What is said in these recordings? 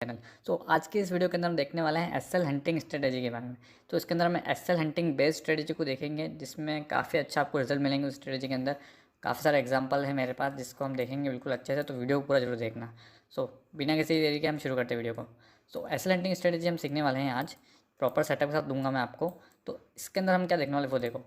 Channel. आज की इस वीडियो के अंदर हम देखने वाले हैं एसएल हंटिंग स्ट्रेटेजी के बारे में। तो इसके अंदर हम एसएल हंटिंग बेस्ड स्ट्रेटेजी को देखेंगे, जिसमें काफ़ी अच्छा आपको रिजल्ट मिलेंगे। उस स्ट्रेटेजी के अंदर काफ़ी सारे एग्जांपल है मेरे पास, जिसको हम देखेंगे बिल्कुल अच्छे से। तो वीडियो को पूरा जरूर देखना। बिना किसी देरी के हम शुरू करते हैं वीडियो को। एसएल हंटिंग स्ट्रेटेजी हम सीखने वाले हैं आज, प्रॉपर सेटअप के साथ दूंगा मैं आपको। तो इसके अंदर हम क्या देखने वाले वो देखो।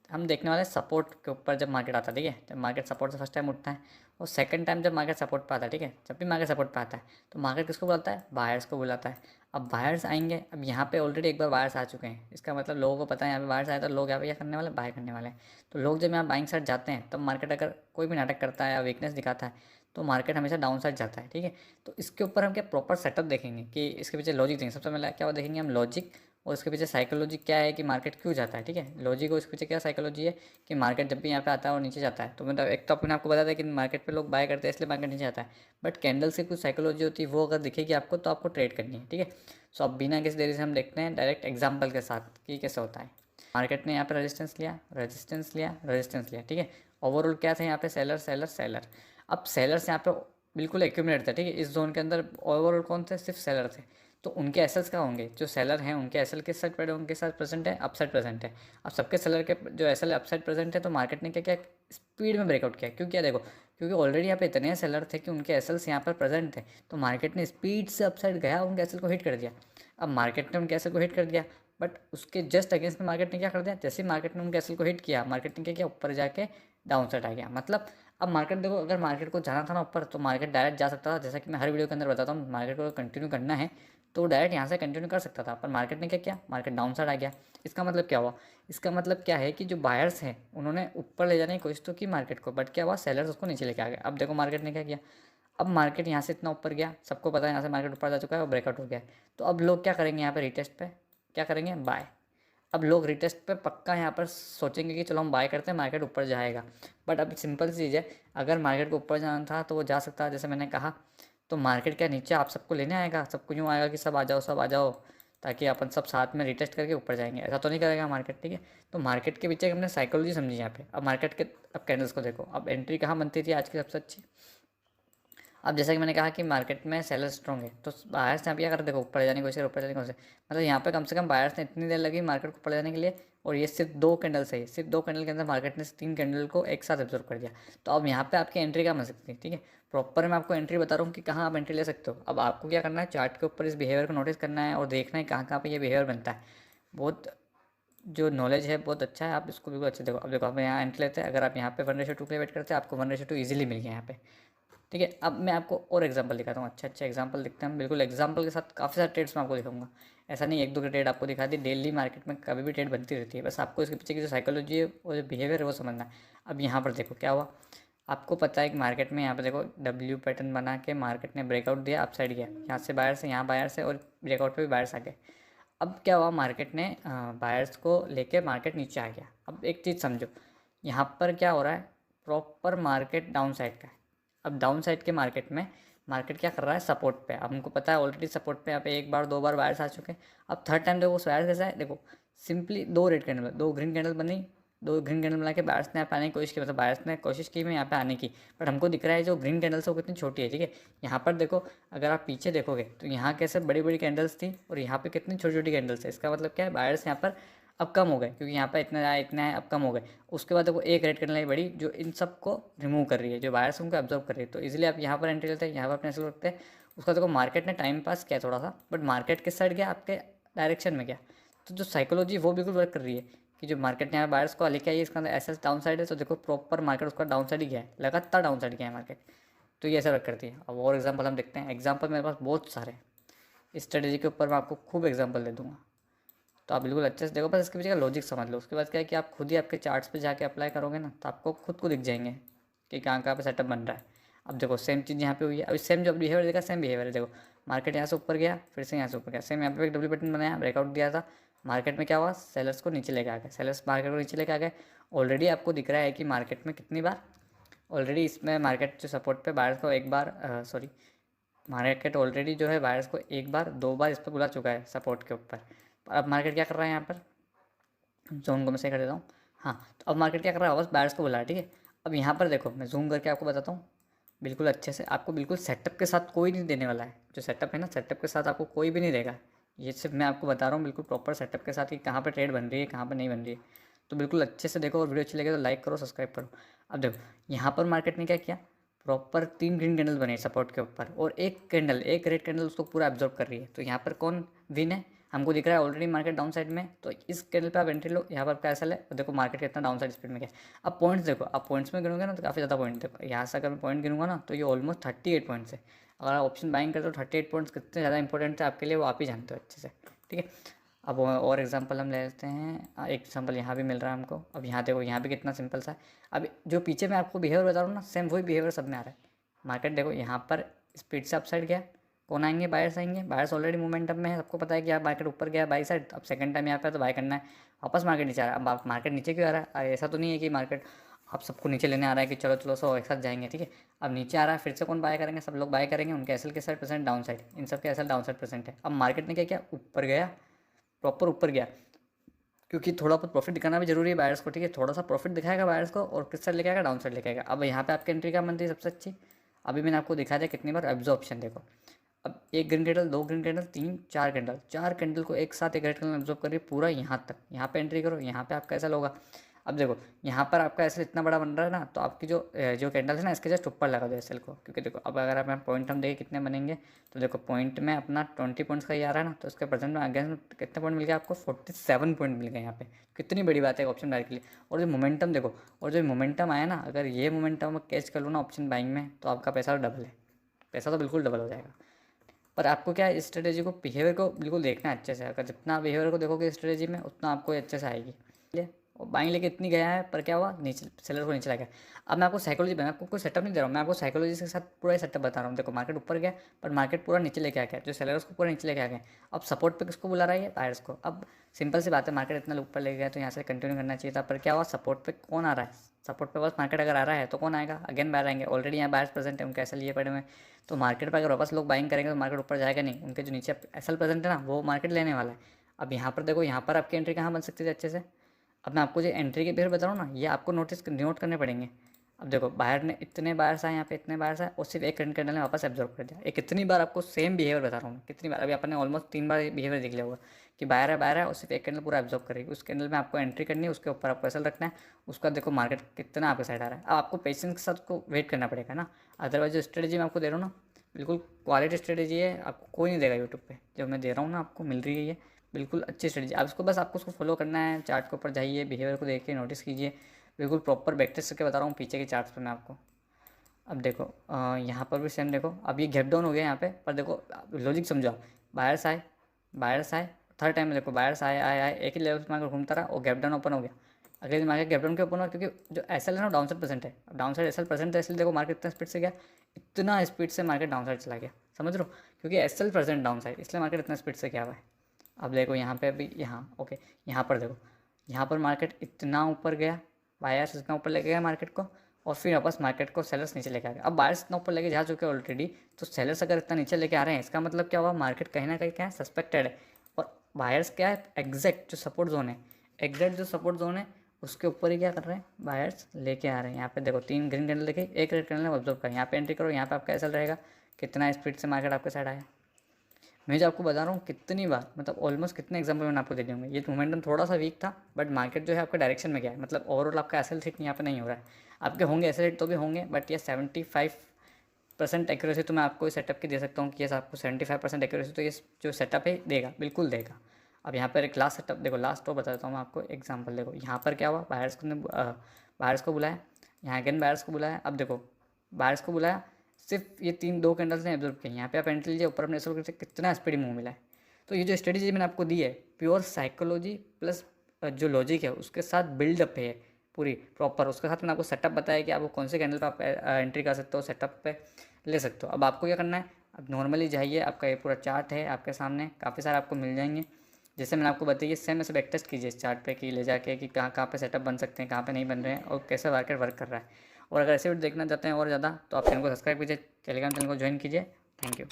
हम देखने वाले सपोर्ट के ऊपर जब मार्केट आता है, ठीक है। जब मार्केट सपोर्ट से फर्स्ट टाइम उठता है और सेकंड टाइम जब मार्केट सपोर्ट पे आता है, ठीक है। जब भी मार्केट सपोर्ट पे आता है तो मार्केट किसको बुलाता है? बायर्स को बुलाता है। अब बायर्स आएंगे, अब यहाँ पे ऑलरेडी एक बार बायर्स आ चुके हैं, इसका मतलब लोगों को पता है यहाँ पे बायर्स आए तो लोग यहाँ पे क्या करने वाले? बाय करने वाले हैं। तो लोग जब यहाँ बाइंग साइड जाते हैं तब मार्केट अगर कोई भी नाटक करता है या वीकनेस दिखाता है तो मार्केट हमेशा डाउन साइड जाता है, ठीक है। तो इसके ऊपर हम क्या प्रॉपर सेटअप देखेंगे कि इसके पीछे लॉजिक देखेंगे। सबसे पहले क्या देखेंगे हम? लॉजिक, और इसके पीछे साइकोलॉजी क्या है कि मार्केट क्यों जाता है, ठीक है। लॉजिक और इसके पीछे क्या साइकोलॉजी है कि मार्केट जब भी यहाँ पे आता है और नीचे जाता है, तो मतलब एक तो अपने आपको बता दें कि मार्केट पे लोग बाय करते हैं इसलिए मार्केट नीचे आता है, बट कैंडल्स की कुछ साइकोलॉजी होती है, वो अगर दिखेगी आपको तो आपको ट्रेड करनी है, ठीक है। अब बिना किसी देरी से हम देखते हैं डायरेक्ट एग्जाम्पल के साथ कि कैसे होता है। मार्केट ने यहाँ पे रेजिस्टेंस लिया, रेजिस्टेंस लिया, रेजिस्टेंस लिया, ठीक है। ओवरऑल क्या था यहाँ पे? Seller seller seller. अब सेलर्स यहाँ पे बिल्कुल एक्यूमुलेट थे, ठीक है। इस जोन के अंदर ओवरऑल कौन थे? सिर्फ सेलर थे। तो उनके एसएल्स क्या होंगे? जो सेलर हैं उनके एसएल किस साइड पर उनके साथ प्रेजेंट है? अपसाइड प्रेजेंट है। अब सबके सेलर के जो एसएल अपसाइड प्रेजेंट है, तो मार्केट ने क्या किया? स्पीड में ब्रेकआउट किया। क्यों किया? देखो, क्योंकि ऑलरेडी यहाँ पे इतने सेलर थे कि उनके एसएल्स यहाँ पर प्रेजेंट थे, तो मार्केट ने स्पीड से अपसाइड गया, उनके एसएल को हिट कर दिया। अब मार्केट ने उनके एसएल को हिट कर दिया, बट उसके जस्ट अगेंस्ट में मार्केट ने क्या कर दिया? जैसे मार्केट ने उनके एसएल को हिट किया, मार्केट ने क्या किया? ऊपर जाके डाउन साइड आ गया। मतलब अब मार्केट देखो, अगर मार्केट को जाना था ना ऊपर, तो मार्केट डायरेक्ट जा सकता था। जैसा कि मैं हर वीडियो के अंदर बताता हूँ, मार्केट को कंटिन्यू करना है तो डायरेक्ट यहाँ से कंटिन्यू कर सकता था, पर मार्केट ने क्या किया? मार्केट डाउन साइड आ गया। इसका मतलब क्या हुआ? इसका मतलब क्या है कि जो बायर्स हैं उन्होंने ऊपर ले जाने की कोशिश तो की मार्केट को, बट क्या हुआ? सेलर्स उसको नीचे लेके आ गए। अब देखो मार्केट ने क्या किया, अब मार्केट यहाँ से इतना ऊपर गया, सबको पता है यहाँ से मार्केट ऊपर जा चुका है और ब्रेकआउट हो गया है। तो अब लोग क्या करेंगे? यहाँ पे रिटेस्ट पे क्या करेंगे? बाय। अब लोग रिटेस्ट पे पक्का यहाँ पर सोचेंगे कि चलो हम बाय करते हैं, मार्केट ऊपर जाएगा। बट अब सिंपल सी चीज़ है, अगर मार्केट को ऊपर जाना था तो वो जा सकता है, जैसे मैंने कहा। तो मार्केट क्या नीचे आप सबको लेने आएगा? सबको यूँ आएगा कि सब आ जाओ, सब आ जाओ, ताकि अपन सब साथ में रिटेस्ट करके ऊपर जाएंगे? ऐसा तो नहीं करेगा मार्केट, ठीक है। तो मार्केट के पीछे हमने साइकोलॉजी समझी यहाँ पे। अब मार्केट के अब कैंडल्स को देखो, अब एंट्री कहाँ बनती थी आज की सबसे अच्छी? अब जैसा कि मैंने कहा कि मार्केट में सेलर स्ट्रॉन्ग है, तो बायर्स ने यहाँ पे क्या कर, देखो ऊपर ले जाने की कोशिश, ऊपर जाने की कोशिश। मतलब यहाँ पे कम से कम बायर्स ने इतनी देर लगी मार्केट को ऊपर ले जाने के लिए, और ये सिर्फ 2 कैंडल से ही, सिर्फ 2 कैंडल के अंदर मार्केट ने 3 कैंडल को एक साथ एब्जॉर्व कर दिया। तो अब यहाँ पे आपकी एंट्री कहाँ बन सकती है, ठीक है। प्रॉपर मैं आपको एंट्री बता रहा हूँ कि कहाँ आप एंट्री ले सकते हो। अब आपको क्या करना है? चार्ट के ऊपर इस बिहेवियर को नोटिस करना है और देखना है कहाँ कहाँ पे ये बिहेवियर बनता है। बहुत जो नॉलेज है बहुत अच्छा है, आप इसको बिल्कुल अच्छे देखो। अब देखो, हम यहाँ एंट्री लेते हैं, अगर आप यहाँ पे 1:2 के लिए वेट करते हैं, आपको 1:2 ईजिली मिल गया यहाँ पे, ठीक है। अब मैं आपको और एग्जांपल दिखाता हूँ, अच्छा अच्छा एग्जांपल दिखते हैं हम, बिल्कुल एग्जांपल के साथ काफ़ी सारे ट्रेड्स मैं आपको दिखाऊंगा। ऐसा नहीं 1-2 के ट्रेड आपको दिखा दी, डेली मार्केट में कभी भी ट्रेड बनती रहती है, बस आपको इसके पीछे की जो साइकोलॉजी है और जो बिहेवियर है वो समझना है। अब यहाँ पर देखो क्या हुआ, आपको पता है कि मार्केट में यहाँ पर देखो डब्ल्यू पैटर्न बना के मार्केट ने ब्रेकआउट दिया, अप साइड गया, यहाँ से बायर से यहाँ बायर से, और ब्रेकआउट पर भी बायर्स आ गए। अब क्या हुआ? मार्केट ने बायर्स को लेके मार्केट नीचे आ गया। अब एक चीज़ समझो, यहाँ पर क्या हो रहा है? प्रॉपर मार्केट डाउन साइड का है। अब डाउन साइड के मार्केट में मार्केट क्या कर रहा है? सपोर्ट पे। अब हमको पता है ऑलरेडी सपोर्ट पे यहाँ पे 1 बार 2 बार वायर्स आ चुके हैं। अब थर्ड टाइम देखो उस वायर्स कैसा है, देखो simply 2 red candle, 2 green candle बनी, 2 ग्रीन कैंडल बना के बायर्स ने यहाँ पे आने की कोशिश की, मतलब बायर्स ने कोशिश की मैं यहाँ पे आने की, बट हमको दिख रहा है जो ग्रीन कैंडल्स है वो कितनी छोटी है, ठीक है। यहाँ पर देखो, अगर आप पीछे देखोगे तो यहाँ कैसे बड़ी बड़ी कैंडल्स थी और यहाँ पे कितनी छोटी छोटी कैंडल्स है। इसका मतलब क्या है? बायर्स यहाँ पर अब कम हो गए, क्योंकि यहाँ पर इतना आया इतना है, अब कम हो गए। उसके बाद देखो एक रेड कैंडल आई बड़ी, जो इन सबको रिमूव कर रही है, जो बायर्स उनको ऑब्जर्व कर रही है। तो इजीली आप यहाँ पर एंट्री लेते हैं, यहाँ पर अपने एंट्री रखते हैं। उसका देखो मार्केट ने टाइम पास किया थोड़ा सा, बट मार्केट किस साइड गया? आपके डायरेक्शन में गया। तो जो साइकोलॉजी वो बिल्कुल वर्क कर रही है कि जो मार्केट ने यहाँ बायर्स को लेके आई है, इसका अंदर ऐसा डाउन साइड है, तो देखो प्रॉपर मार्केट उसका डाउन साइड ही गया है, लगातार डाउन साइड गया है मार्केट। तो ये ऐसा वर्क करती है। अब और एग्जाम्पल हम देखते हैं, एग्जाम्पल मेरे पास बहुत सारे हैं, इस स्ट्रेटेजी के ऊपर मैं आपको खूब एग्जाम्पल दे दूँगा। तो आप बिल्कुल अच्छे से देखो, बस इसके पीछे का लॉजिक समझ लो। उसके बाद क्या है कि आप खुद ही आपके चार्ट्स पे जाके अप्लाई करोगे ना, तो आपको खुद को दिख जाएंगे कि कहाँ कहाँ पे सेटअप बन रहा है। अब देखो सेम चीज़ यहाँ पे हुई है, अभी सेम जो बिहेवियर देखा सेम बिहेवियर है। देखो मार्केट यहाँ से ऊपर गया, फिर से यहाँ से ऊपर गया, सेम यहाँ पे एक डब्ल्यू पैटर्न बनाया, ब्रेकआउट दिया था। मार्केट में क्या हुआ? सेलर्स को नीचे लेके आ गए, सेलर्स मार्केट को नीचे लेके आ गए। ऑलरेडी आपको दिख रहा है कि मार्केट में कितनी बार, ऑलरेडी इसमें मार्केट जो सपोर्ट पे बायर्स को एक बार सॉरी, मार्केट ऑलरेडी जो है बायर्स को 1 बार 2 बार इस पर बुला चुका है सपोर्ट के ऊपर। अब मार्केट क्या कर रहा है? यहाँ पर जोन को मैं सही कर देता हूँ। हाँ, तो अब मार्केट क्या कर रहा है? बस बायर्स को बुला रहा है, ठीक है। अब यहाँ पर देखो, मैं जूम करके आपको बताता हूँ। बिल्कुल अच्छे से आपको बिल्कुल सेटअप के साथ कोई नहीं देने वाला है। जो सेटअप है ना, सेटअप के साथ आपको कोई भी नहीं देगा। ये सिर्फ मैं आपको बता रहा हूँ बिल्कुल प्रॉपर सेटअप के साथ कि कहाँ पे ट्रेड बन रही है, कहाँ पे नहीं बन रही है। तो बिल्कुल अच्छे से देखो, और वीडियो अच्छी लगे तो लाइक करो, सब्सक्राइब करो। अब देखो यहाँ पर मार्केट ने क्या किया, प्रॉपर 3 ग्रीन कैंडल बने सपोर्ट के ऊपर, और एक कैंडल, एक रेड कैंडल उसको पूरा एब्जॉर्ब कर रही है। तो यहाँ पर कौन विन है, हमको दिख रहा है ऑलरेडी मार्केट डाउन साइड में। तो इस कैंडल पे आप एंट्री लो। यहाँ पर आपका ऐसा है, और देखो मार्केट कितना डाउन साइड स्पीड में गया। अब पॉइंट्स देखो, आप पॉइंट्स में गिनोगे ना तो काफ़ी ज़्यादा पॉइंट देखो। यहाँ से अगर मैं पॉइंट गिनूंगा ना तो ये ऑलमोस्ट 38 पॉइंट्स है। अगर आप ऑप्शन बाइंग करते हो 38 पॉइंट्स कितने ज़्यादा इंपॉर्टेंट है आपके लिए, वो आप ही जानते हो अच्छे से, ठीक है। अब और एग्जांपल हम ले लेते हैं। एक एग्जांपल यहाँ भी मिल रहा है हमको। अब यहाँ देखो, यहाँ भी कितना सिंपल सा है। अब जो पीछे मैं आपको बिहेवियर बता रहा हूँ ना, सेम वही बिहेवियर सब में आ रहा है। मार्केट देखो यहाँ पर स्पीड से अपसाइड गया, कौन आएंगे, बायर्स आएंगे। बायर्स ऑलरेडी मोमेंटम में है, सबको पता है कि यहाँ मार्केट ऊपर गया बाई साइड। अब सेकंड टाइम यहाँ पे तो बाय करना है। वापस मार्केट नीचे आ रहा है। अब मार्केट नीचे क्यों आ रहा है, ऐसा तो नहीं है कि मार्केट आप सबको नीचे लेने आ रहा है कि चलो चलो सब एक साथ जाएंगे, ठीक है। अब नीचे आ रहा है, फिर से कौन बाय करेंगे, सब लोग बाय करेंगे। उनके एसएल के साइड परसेंट डाउन साइड, इन सब के एसएल डाउन साइड परसेंट है। अब मार्केट ने क्या किया, ऊपर गया, प्रॉपर ऊपर गया, क्योंकि थोड़ा बहुत प्रॉफिट दिखाना भी जरूरी है बायर्स को, ठीक है। थोड़ा सा प्रॉफिट दिखाएगा बायर्स को, और किस साइड लेके आएगा, डाउन साइड लेके आएगा। अब यहाँ पे आपकी एंट्री क्या बनती है सबसे अच्छी, अभी मैंने आपको दिखा दिया कितनी बार एब्जॉर्प्शन देखो। अब एक ग्रीन कैंडल, दो ग्रीन कैंडल, तीन, चार कैंडल, चार कैंडल को एक साथ एक रेड कैंडल एब्जॉर्ब करिए पूरा यहाँ तक। यहाँ पे एंट्री करो, यहाँ पे आपका ऐसा होगा। अब देखो यहाँ पर आपका एसएल इतना बड़ा बन रहा है ना, तो आपकी जो कैंडल है ना, इसके जस्ट ऊपर लगा दो एसएल को, क्योंकि देखो अब अगर आप पॉइंट हम देखें कितने बनेंगे, तो देखो पॉइंट में अपना 20 पॉइंट्स का ही आ रहा है ना, तो इसके प्रेजेंट में अगेंस्ट कितने पॉइंट मिल गया आपको, 47 पॉइंट मिल गए यहाँ पे। कितनी बड़ी बात है ऑप्शन बाइंग के लिए। और जो मोमेंटम देखो, और जो मोमेंटम आया ना, अगर ये मोमेंटम कैच कर लो ना ऑप्शन बाइंग में, तो आपका पैसा डबल है, पैसा तो बिल्कुल डबल हो जाएगा। पर आपको क्या है, इस स्ट्रेटेजी को, बिहेवियर को बिल्कुल देखना है अच्छे से। अगर जितना बिहेवियर को देखोगे स्ट्रेटेजी में, उतना आपको अच्छे से आएगी। और बाइंग लेके इतनी गया है, पर क्या हुआ, नीचे सेलर को नीचे लगा। अब मैं आपको साइकोलॉजी, मैं आपको कोई सेटअप नहीं दे रहा हूँ, मैं आपको साइकोलॉजी के साथ पूरा सेटअप बता रहा हूँ। देखो मार्केट ऊपर गया, पर मार्केट पूरा नीचे लेके आ गया, जो सेलर्स को पूरा नीचे लेके आ गए। अब सपोर्ट पे किसको बुला रहा है, बायर्स को। अब सिंपल सी बात है, मार्केट इतना ऊपर ले गया तो यहाँ से कंटिन्यू करना चाहिए था, पर क्या हुआ, सपोर्ट पे कौन आ रहा है, सपोर्ट पे बस मार्केट अगर आ रहा है तो कौन आएगा, अगेन बायर आएंगे। ऑलरेडी यहाँ बायर्स प्रेजेंट है, उनके एसएल लिए पड़े हुए हैं। तो मार्केट पर अगर वापस लोग बाइंग करेंगे तो मार्केट ऊपर जाएगा नहीं, उनके जो नीचे एसएल प्रेजेंट है ना, वो मार्केट लेने वाला है। अब यहाँ पर देखो, यहाँ पर आपकी एंट्री कहाँ बन सकती है अच्छे से। अब मैं आपको जो एंट्री के बिहेवियर बता रहा हूँ ना, ये आपको नोट करने पड़ेंगे। अब देखो बाहर ने इतने बायर्स आए, यहाँ पे इतने बायर्स आए, और सिर्फ एक कैंडल ने वापस एब्जॉर्ब कर दिया। ये कितनी बार आपको सेम बिहेवियर बता रहा हूँ, कितनी बार, अभी आपने ऑलमोस्ट 3 बार बिहेवियर देख लिया होगा कि बाहर है और सिर्फ एक कैंडल पूरा एब्जॉर्ब करेगी। उस कैंडल में आपको एंट्री करनी है, उसके ऊपर आपको एसल रखना है। उसका देखो मार्केट कितना आपके साइड आ रहा है। अब आपको पेशेंस के साथ को वेट करना पड़ेगा ना, अदरवाइज जो स्ट्रेटेजी मैं आपको दे रहा हूँ ना, बिल्कुल क्वालिटी स्ट्रेटेजी है, आपको कोई नहीं देगा यूट्यूब पे। जो मैं दे रहा हूँ ना आपको, मिल रही है ये बिल्कुल अच्छी स्ट्रेटेजी। आप इसको बस आपको उसको फॉलो करना है, चार्ट के ऊपर जाइए, बिहेवियर को देखिए, नोटिस कीजिए। बिल्कुल प्रॉपर बैक टेस्ट करके बता रहा हूँ पीछे के चार्ट्स पे मैं आपको। अब देखो यहाँ पर भी सेम देखो, अब ये गैप डाउन हो गया यहाँ पे, पर देखो लॉजिक समझो आप। बायर्स आए, बायर्स आए, थर्ड टाइम में देखो बायर्स आए आए आए, एक ही लेवल पे मार्केट घूमता रहा और गैप डाउन ओपन हो गया। अगले दिन मार्केट गैप डाउन के ओपन हुआ, क्योंकि जो एसएल है ना डाउन साइड परसेंट है। अब डाउन साइड एसएल परसेंट है, इसलिए देखो मार्केट इतना स्पीड से गया, इतना स्पीड से मार्केट डाउन साइड चला गया, समझ लो, क्योंकि एसएल परसेंट डाउन साइड, इसलिए मार्केट इतना स्पीड से गया हुआ है। अब देखो यहाँ पे अभी, यहाँ ओके, यहाँ पर देखो, यहाँ पर मार्केट इतना ऊपर गया, बायर्स इतना ऊपर लेके गया मार्केट को, और फिर वापस मार्केट को सेलर्स नीचे लेके आ गए। अब बायर्स इतना ऊपर लेके जा चुके हैं ऑलरेडी, तो सेलर्स अगर इतना नीचे लेके आ रहे हैं, इसका मतलब क्या हुआ, मार्केट कहीं ना कहीं क्या है, सस्पेक्टेड है। और बायर्स क्या है, एग्जैक्ट जो सपोर्ट जोन है, एग्जैक्ट जो सपोर्ट जोन है उसके ऊपर ही क्या कर रहे हैं, बायर्स लेके आ रहे हैं। यहाँ पे देखो 3 ग्रीन कैंडल देखे, एक रेड कैंडल ऑब्जर्व कर, यहाँ पे एंट्री करो, यहाँ पे आपका ऐसा रहेगा, कितना स्पीड से मार्केट आपके साइड आया। मैं जो आपको बता रहा हूँ कितनी बार, मतलब ऑलमोस्ट कितने एग्जाम्पल मैंने आपको दे दूँगा। ये मोमेंटम थोड़ा सा वीक था, बट मार्केट जो है आपका डायरेक्शन में गया है, मतलब ओवरऑल आपका एसएल हिट यहाँ पे नहीं हो रहा है। आपके होंगे एसएल हिट तो भी होंगे, बट ये 75% एक्यूरेसी तो मैं आपको सेटअप की दे सकता हूँ कि ये आपको 75% एक्यूरेसी तो ये जो सेटअप है देगा, बिल्कुल देगा। अब यहाँ पर एक लास्ट सेटअप देखो, लास्ट तो बता देता हूँ मैं आपको एग्जाम्पल। देखो यहाँ पर क्या हुआ, बायर्स को बुलाया, यहाँ अगेन बायर्स को बुलाया। अब देखो बायर्स को बुलाया, सिर्फ ये 3-2 कैंडल्स ने एब्जॉर्ब किए। यहाँ पे आप एंट्री लीजिए, ऊपर अपने एसएल करके कितना स्पीड मूव मिला है। तो ये जो स्ट्रेटेजी मैंने आपको दी है, प्योर साइकोलॉजी प्लस जो लॉजिक है उसके साथ बिल्डअप है पूरी प्रॉपर। उसके साथ मैंने आपको सेटअप बताया कि आपको कौन से कैंडल पे आप एंट्री कर सकते हो, सेटअप पे ले सकते हो। अब आपको क्या करना है, अब नॉर्मली जाइए, आपका ये पूरा चार्ट है आपके सामने, काफ़ी सारे आपको मिल जाएंगे। जैसे मैंने आपको बताइए, सेम ऐसे बैक टेस्ट कीजिए इस चार्ट पे कि ले जाके कि कहाँ कहाँ पे सेटअप बन सकते हैं, कहाँ पे नहीं बन रहे हैं, और कैसे मार्केट वर्क कर रहा है। और अगर ऐसे वीडियो देखना चाहते हैं और ज़्यादा, तो आप चैनल को सब्सक्राइब कीजिए, टेलीग्राम चैनल को ज्वाइन कीजिए। Thank you.